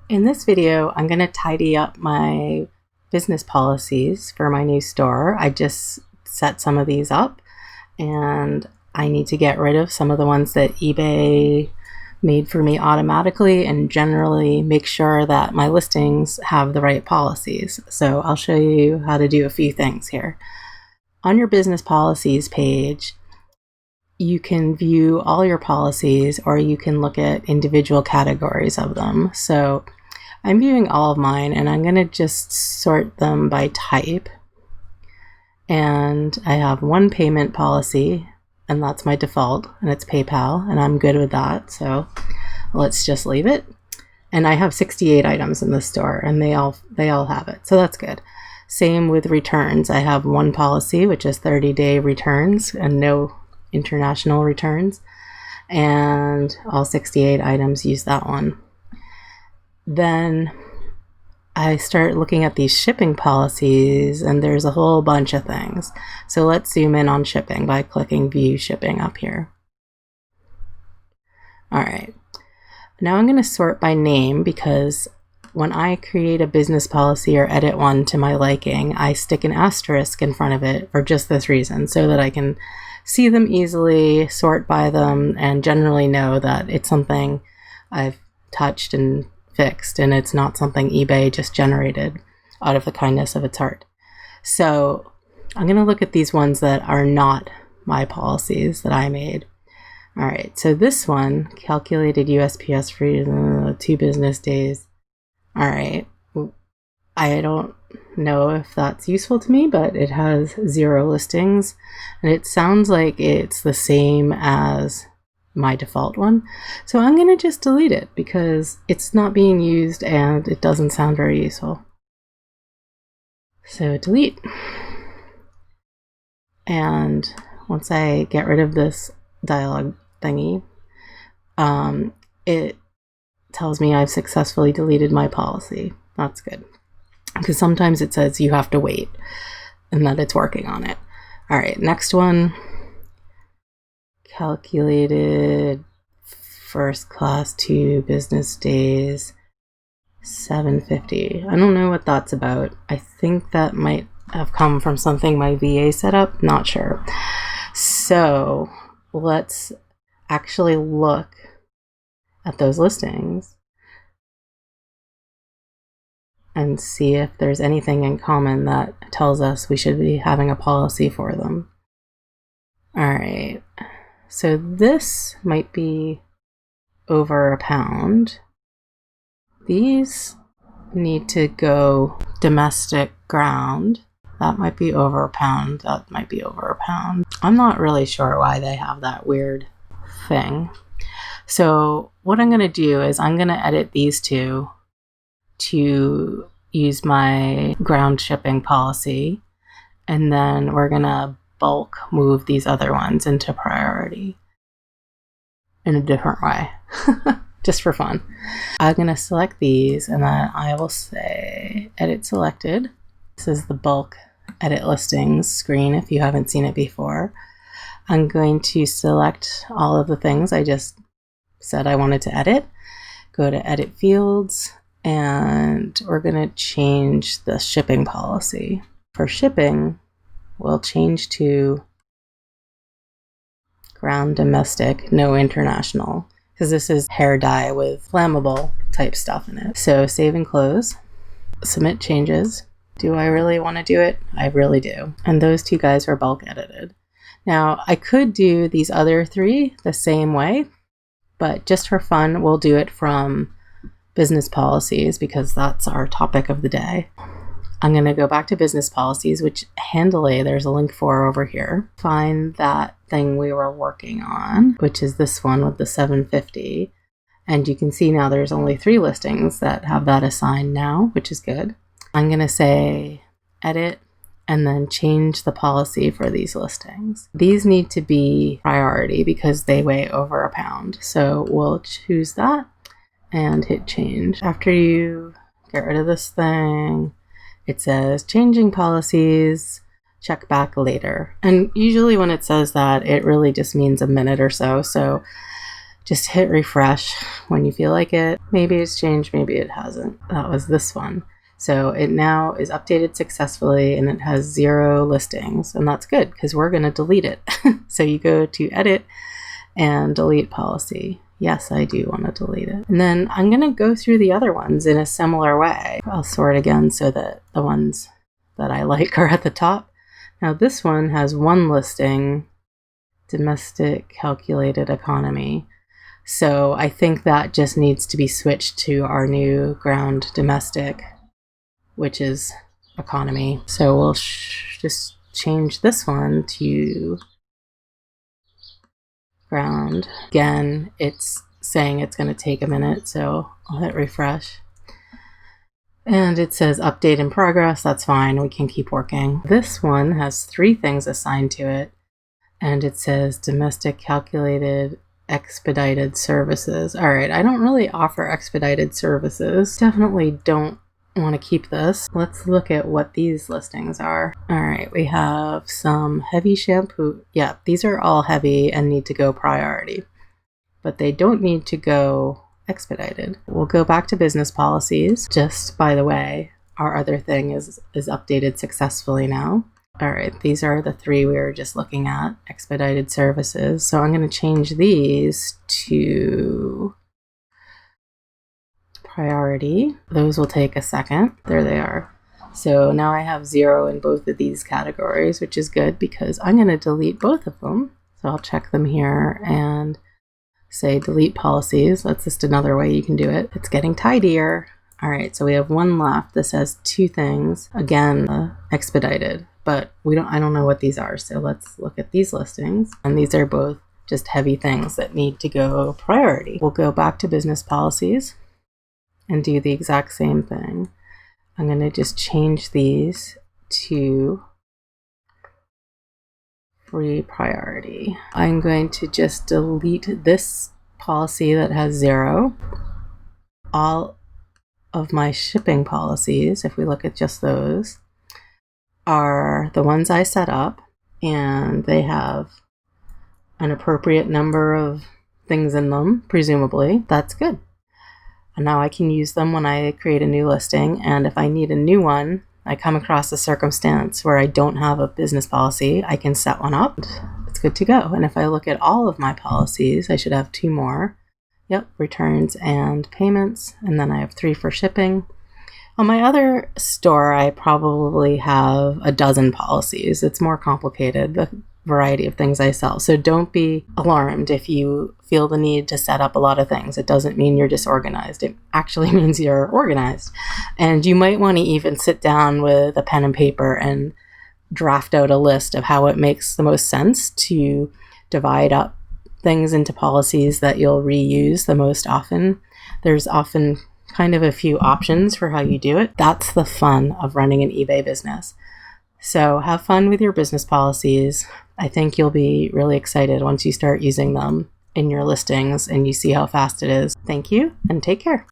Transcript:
In this video, I'm going to tidy up my business policies for my new store. I just set some of these up and I need to get rid of some of the ones that eBay made for me automatically and generally make sure that my listings have the right policies. So I'll show you how to do a few things here. On your business policies page, you can view all your policies or you can look at individual categories of them. So I'm viewing all of mine and I'm going to just sort them by type. And I have one payment policy and that's my default and it's PayPal and I'm good with that. So let's just leave it. And I have 68 items in this store and they all have it. So that's good. Same with returns. I have one policy, which is 30-day returns and no international returns. And all 68 items use that one. Then I start looking at these shipping policies and there's a whole bunch of things. So let's zoom in on shipping by clicking view shipping up here. All right. Now I'm going to sort by name because when I create a business policy or edit one to my liking, I stick an asterisk in front of it for just this reason, so that I can see them easily, sort by them, and generally know that it's something I've touched and fixed and it's not something eBay just generated out of the kindness of its heart. So I'm going to look at these ones that are not my policies that I made. All right, so this one, calculated USPS for 2 business days. All right, I don't know if that's useful to me, but it has 0 listings and it sounds like it's the same as my default one. So I'm going to just delete it because it's not being used and it doesn't sound very useful. So delete. And once I get rid of this dialog thingy, it tells me I've successfully deleted my policy. That's good. Because sometimes it says you have to wait and that it's working on it. All right, next one. Calculated first class 2 business days, $7.50. I don't know what that's about. I think that might have come from something my VA set up. Not sure. So let's actually look at those listings and see if there's anything in common that tells us we should be having a policy for them. All right. So this might be over £1. These need to go domestic ground. That might be over £1. That might be over £1. I'm not really sure why they have that weird thing. So what I'm going to do is I'm going to edit these two to use my ground shipping policy. And then we're going to bulk move these other ones into priority in a different way, just for fun. I'm going to select these and then I will say edit selected. This is the bulk edit listings screen if you haven't seen it before. I'm going to select all of the things I just said I wanted to edit, go to edit fields, and we're going to change the shipping policy. For shipping, we'll change to ground domestic, no international, because this is hair dye with flammable type stuff in it. So save and close, submit changes. Do I really want to do it? I really do. And those 2 guys were bulk edited. Now I could do these other 3 the same way, but just for fun, we'll do it from business policies because that's our topic of the day. I'm going to go back to business policies, which handily there's a link for over here. Find that thing we were working on, which is this one with the $7.50. And you can see now there's only 3 listings that have that assigned now, which is good. I'm going to say edit and then change the policy for these listings. These need to be priority because they weigh over £1. So we'll choose that and hit change. After you get rid of this thing, it says changing policies, check back later. And usually when it says that, it really just means a minute or so. So Just hit refresh when you feel like it. Maybe it's changed, maybe it hasn't. That was this one. So it now is updated successfully and it has 0 listings, and that's good because we're going to delete it. So you go to edit and delete policy. Yes, I do want to delete it. And then I'm going to go through the other ones in a similar way. I'll sort again so that the ones that I like are at the top. Now this one has 1 listing, domestic calculated economy. So I think that just needs to be switched to our new ground domestic, which is economy. So we'll just change this one to ground. Again, it's saying it's going to take a minute, so I'll hit refresh. And it says update in progress. That's fine. We can keep working. This one has 3 things assigned to it, and it says domestic calculated expedited services. All right, I don't really offer expedited services. Definitely don't want to keep this. Let's look at what these listings are. All right, we have some heavy shampoo. Yeah, these are all heavy and need to go priority, but they don't need to go expedited. We'll go back to business policies. Just by the way, our other thing is updated successfully now. All right, these are the 3 we were just looking at, expedited services. So I'm going to change these to priority. Those will take a second. There they are. So now I have 0 in both of these categories, which is good because I'm going to delete both of them. So I'll check them here and say delete policies. That's just another way you can do it. It's getting tidier. All right, so we have 1 left. This has 2 things. Again, expedited, but I don't know what these are. So let's look at these listings. And these are both just heavy things that need to go priority. We'll go back to business policies and do the exact same thing. I'm going to just change these to free priority. I'm going to just delete this policy that has 0. All of my shipping policies, if we look at just those, are the ones I set up, and they have an appropriate number of things in them, presumably. That's good. And now I can use them when I create a new listing, and if I need a new one, I come across a circumstance where I don't have a business policy, I can set one up. It's good to go. And if I look at all of my policies, I should have 2 more. Yep, returns and payments, and then I have 3 for shipping. On my other store, I probably have a dozen policies. It's more complicated, the variety of things I sell. So don't be alarmed if you feel the need to set up a lot of things. It doesn't mean you're disorganized. It actually means you're organized. And you might want to even sit down with a pen and paper and draft out a list of how it makes the most sense to divide up things into policies that you'll reuse the most often. There's often kind of a few options for how you do it. That's the fun of running an eBay business. So have fun with your business policies. I think you'll be really excited once you start using them in your listings and you see how fast it is. Thank you and take care.